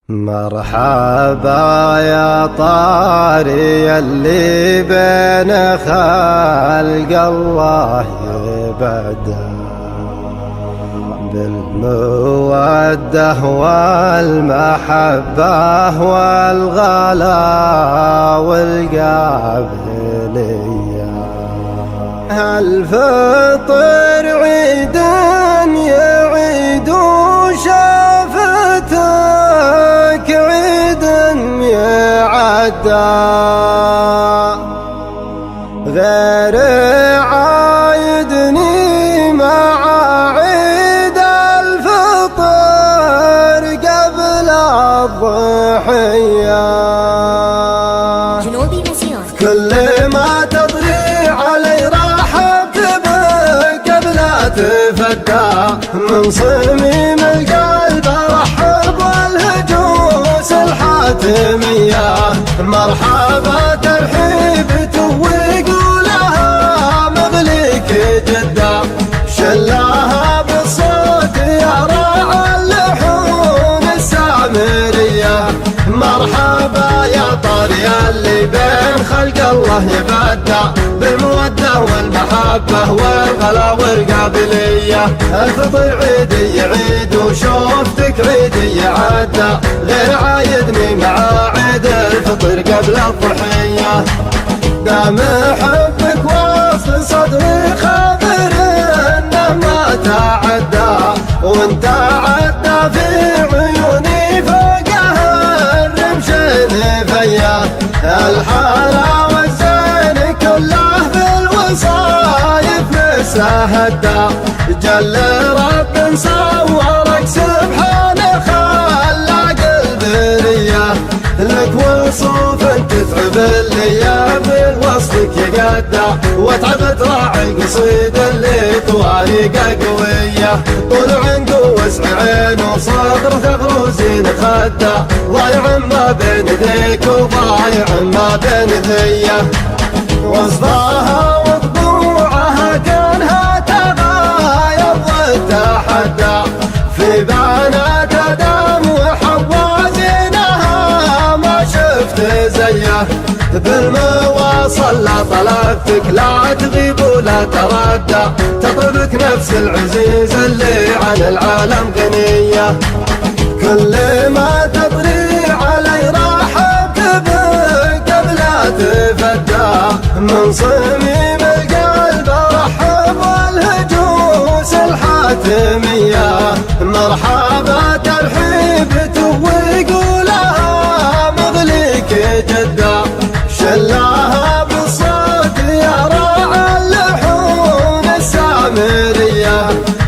مرحبا يا طاري اللي بين خلق الله يبدأ بالمودة والمحبة والغلا والقابلية. الفطر عيد يعيد شافتك عيد يعدى غير عايدني مع عيد الفطر قبل الضحية. كل ما تطري علي رحبت بك قبل تفدى من صميم القلب ارحب والهجوس الحاتمية. مرحبا ترحيب ويقولها مغليك جدا شلاها بالصوت يا راعى اللحون السامرية. مرحبا يا طاري اللي بين خلق الله يبدع بالمودة والمحبة والغلا والقابلية. الفطر عيدي يعيد وشوفتك عيدي يعدى غير عايدني مع عيد الفطر قبل الضحية. دام حبك واصل صدري خاطر انه ما تعدى وانت عدى في عيوني فوقها الرمشين فيا. الحالة والزين كله في الوصايف مسهدى جل رب صورك سبحانه خلاق البرية. لك وصوف تتعب اللي بالوصفك يقدع وتعب راعي القصيد اللي طواريقه قوية. طول عنده وسع عين وصدر ثغر زين خدع ضايع ما بين ذيك وضايع ما بين ذيه. وصفاها وطبوعها كانها تغاير وتحدى في بنات ادم وحوازينها ما شفت زيه. بالمواصل لا طلبتك لا تغيب ولا تردى تطلبك نفس العزيز اللي عن العالم غنية. كل ما تطري علي رحبت بك قبل تفدى من صميم القلب ارحب والهجوس الحاتمية. مرحبا ترحيب ويقولها مغليك جدا شلاها بالصوت يا راعى اللحون السامرية.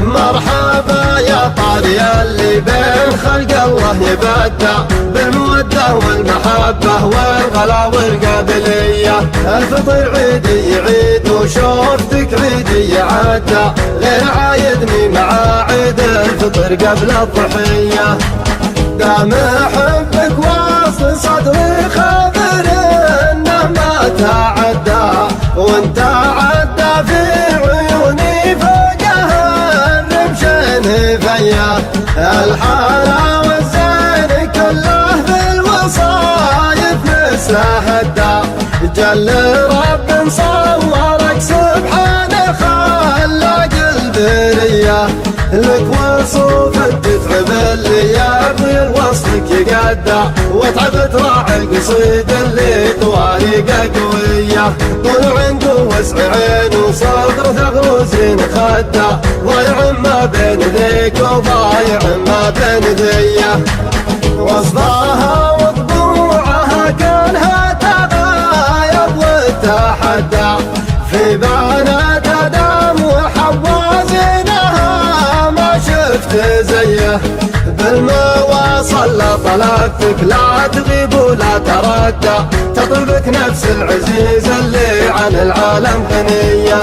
مرحبا يا طاري اللي بين خلق الله يبدع بالمودة والمحبة والغلا والقابلية. الفطر عيدي يعيد وشوفتك عيدي يعدى غير عايدني مع عيد الفطر قبل الضحية. دام حبك واصل صدري خاطر انه ما تعدى وانت عدى في عيوني فوقها الرمشين فيا. الحالة والزين كله في الوصايف مسهدى جل رب صورك سبحانه خلاق البرية. لك وصوف تتعب اللي بالوصفك يقدع وتعب تراعي القصيد اللي طواريقه قوية. طول عنده وسع عين وصدر ثغر زين خدع ضايع ما بين ذيك وضايع ما بين ذيه. وصفاها وطبوعها كانها تغاير وتحدى في بنات ادم وحوازينها ما شفت زيه. بالمواصل لا طلبتك لا تغيب ولا تردى تطلبك نفس العزيز اللي عن العالم غنية.